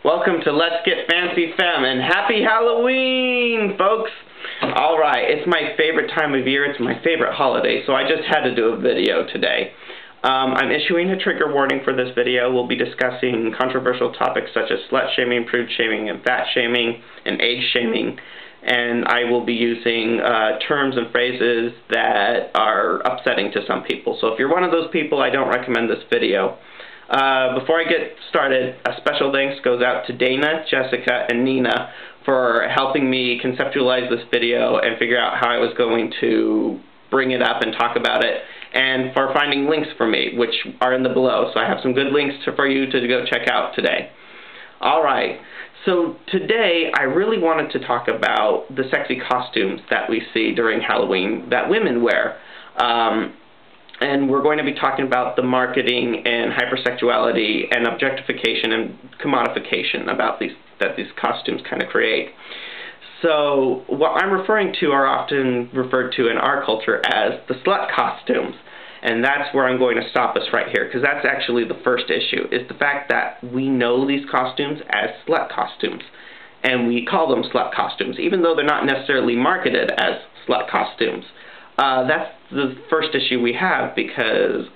Welcome to Let's Get Fancy Femme, and happy Halloween, folks! Alright, it's my favorite time of year, it's my favorite holiday, so I just had to do a video today. I'm issuing a trigger warning for this video. We'll be discussing controversial topics such as slut shaming, prude shaming, and fat shaming, and age shaming, and I will be using terms and phrases that are upsetting to some people. So if you're one of those people, I don't recommend this video. Before I get started, a special thanks goes out to Dana, Jessica, and Nina for helping me conceptualize this video and figure out how I was going to bring it up and talk about it, and for finding links for me, which are in the below. So I have some good links for you to go check out today. Alright, so today I really wanted to talk about the sexy costumes that we see during Halloween that women wear. And we're going to be talking about the marketing and hypersexuality and objectification and commodification that these costumes kind of create. So what I'm referring to are often referred to in our culture as the slut costumes. And that's where I'm going to stop us right here, because that's actually the first issue, is the fact that we know these costumes as slut costumes. And we call them slut costumes, even though they're not necessarily marketed as slut costumes. That's the first issue we have, because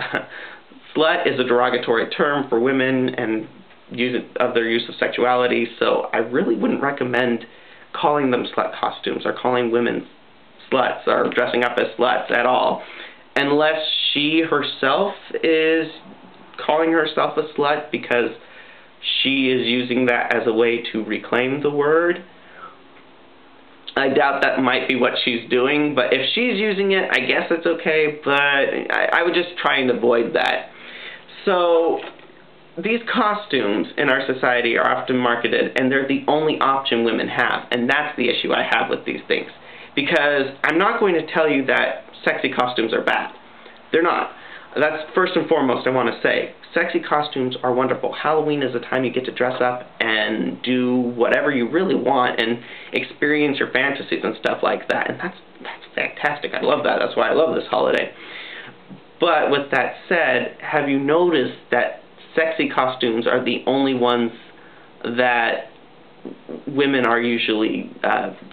slut is a derogatory term for women and their use of sexuality, so I really wouldn't recommend calling them slut costumes or calling women sluts or dressing up as sluts at all, unless she herself is calling herself a slut because she is using that as a way to reclaim the word. I doubt that might be what she's doing, but if she's using it, I guess it's okay, but I would just try and avoid that. So these costumes in our society are often marketed, and they're the only option women have, and that's the issue I have with these things. Because I'm not going to tell you that sexy costumes are bad. They're not. That's first and foremost I want to say. Sexy costumes are wonderful. Halloween is a time you get to dress up and do whatever you really want and experience your fantasies and stuff like that. And that's fantastic. I love that. That's why I love this holiday. But with that said, have you noticed that sexy costumes are the only ones that women are usually,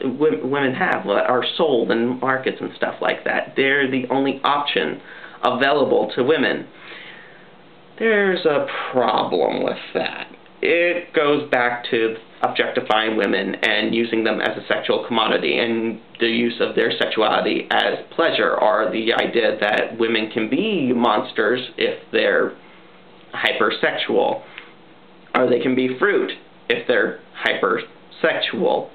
women have, are sold in markets and stuff like that? They're the only option available to women. There's a problem with that. It goes back to objectifying women and using them as a sexual commodity, and the use of their sexuality as pleasure, or the idea that women can be monsters if they're hypersexual, or they can be fruit if they're hypersexual.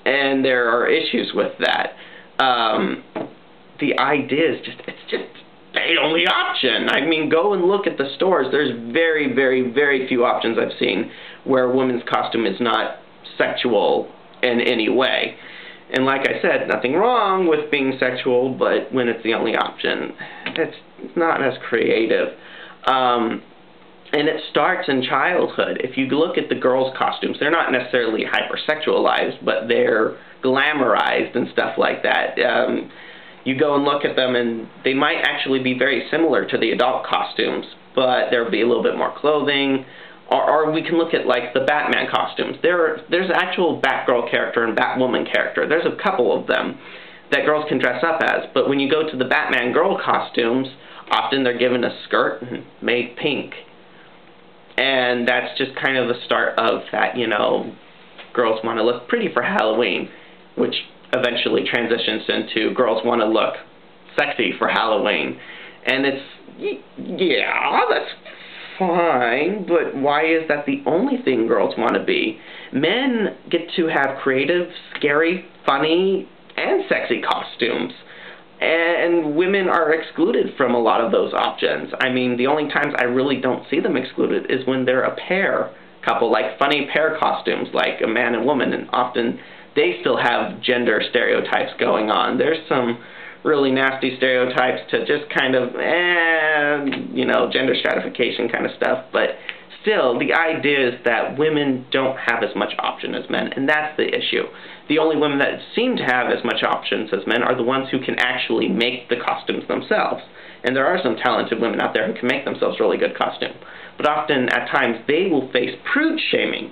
And there are issues with that. The idea is it's just the only option. I mean, go and look at the stores. There's very, very, very few options I've seen where a woman's costume is not sexual in any way. And like I said, nothing wrong with being sexual, but when it's the only option, it's not as creative. And it starts in childhood. If you look at the girls' costumes, they're not necessarily hypersexualized, but they're glamorized and stuff like that. You go and look at them, and they might actually be very similar to the adult costumes, but there'll be a little bit more clothing. Or we can look at, like, the Batman costumes. There's an actual Batgirl character and Batwoman character. There's a couple of them that girls can dress up as. But when you go to the Batman girl costumes, often they're given a skirt made pink. And that's just kind of the start of that, you know, girls want to look pretty for Halloween, which eventually transitions into girls want to look sexy for Halloween. And it's, yeah, that's fine, but why is that the only thing girls want to be? Men get to have creative, scary, funny, and sexy costumes. And women are excluded from a lot of those options. I mean, the only times I really don't see them excluded is when they're a pair couple, like funny pair costumes, like a man and woman, and often they still have gender stereotypes going on. There's some really nasty stereotypes to just kind of, you know, gender stratification kind of stuff, but still, the idea is that women don't have as much option as men, and that's the issue. The only women that seem to have as much options as men are the ones who can actually make the costumes themselves. And there are some talented women out there who can make themselves really good costumes. But often, at times, they will face prude shaming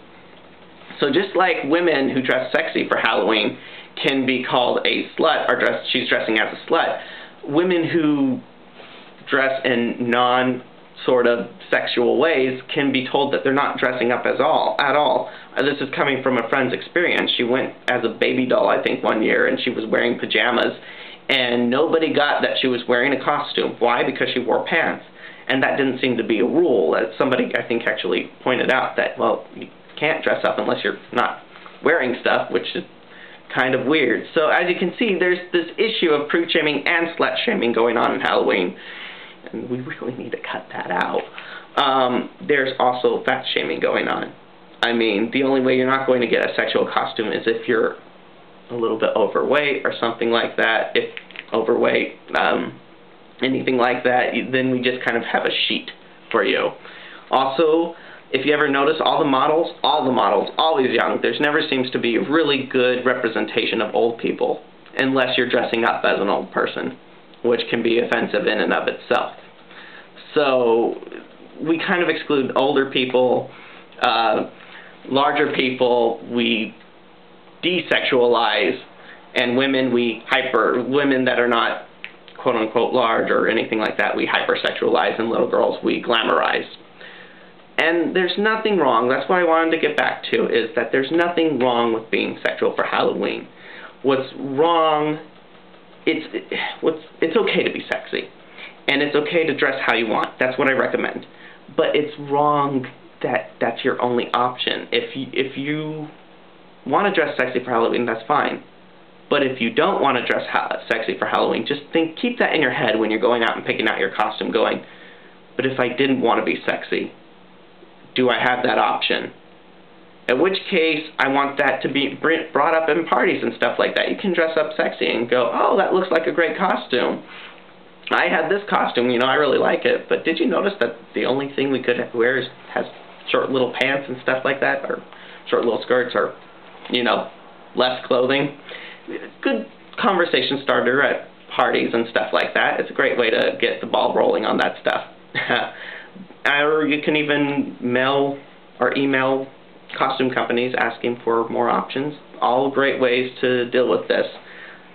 So just like women who dress sexy for Halloween can be called a slut, or she's dressing as a slut, women who dress in non-sort of sexual ways can be told that they're not dressing up at all. This is coming from a friend's experience. She went as a baby doll, I think, one year, and she was wearing pajamas, and nobody got that she was wearing a costume. Why? Because she wore pants. And that didn't seem to be a rule. Somebody, I think, actually pointed out that, well, you can't dress up unless you're not wearing stuff, which is kind of weird. So as you can see, there's this issue of prude shaming and slut shaming going on in Halloween, and we really need to cut that out. There's also fat shaming going on. I mean, the only way you're not going to get a sexual costume is if you're a little bit overweight or something like that. If overweight, anything like that, then we just kind of have a sheet for you. Also, if you ever notice, all the models, always young. There's never seems to be a really good representation of old people, unless you're dressing up as an old person, which can be offensive in and of itself. So we kind of exclude older people, larger people, we desexualize, and women women that are not quote-unquote large or anything like that, we hypersexualize, and little girls we glamorize. And there's nothing wrong, that's what I wanted to get back to, is that there's nothing wrong with being sexual for Halloween. What's wrong, it's okay to be sexy, and it's okay to dress how you want. That's what I recommend. But it's wrong that that's your only option. If you want to dress sexy for Halloween, that's fine. But if you don't want to dress sexy for Halloween, just keep that in your head when you're going out and picking out your costume, going, but if I didn't want to be sexy, do I have that option? In which case, I want that to be brought up in parties and stuff like that. You can dress up sexy and go, oh, that looks like a great costume. I had this costume, you know, I really like it, but did you notice that the only thing we could wear has short little pants and stuff like that, or short little skirts, or, you know, less clothing? Good conversation starter at parties and stuff like that. It's a great way to get the ball rolling on that stuff. Or you can even mail or email costume companies asking for more options. All great ways to deal with this.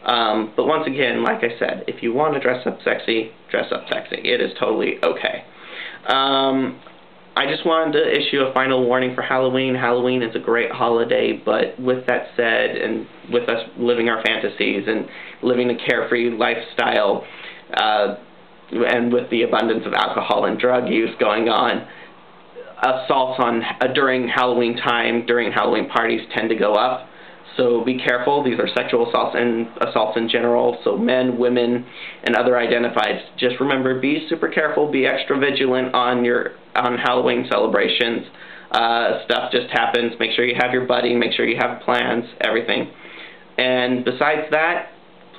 But once again, like I said, if you want to dress up sexy, dress up sexy. It is totally okay. I just wanted to issue a final warning for Halloween. Halloween is a great holiday, but with that said, and with us living our fantasies and living a carefree lifestyle, and with the abundance of alcohol and drug use going on, assaults during Halloween time, during Halloween parties tend to go up. So be careful. These are sexual assaults and assaults in general. So men, women, and other identifieds. Just remember, be super careful. Be extra vigilant on Halloween celebrations. Stuff just happens. Make sure you have your buddy. Make sure you have plans. Everything. And besides that,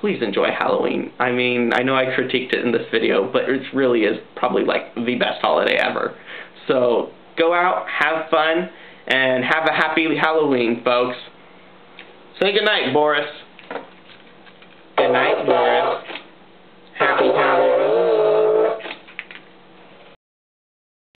please enjoy Halloween. I mean, I know I critiqued it in this video, but it really is probably like the best holiday ever. So go out, have fun, and have a happy Halloween, folks. Say goodnight, Boris. Good night, Boris. Happy Halloween.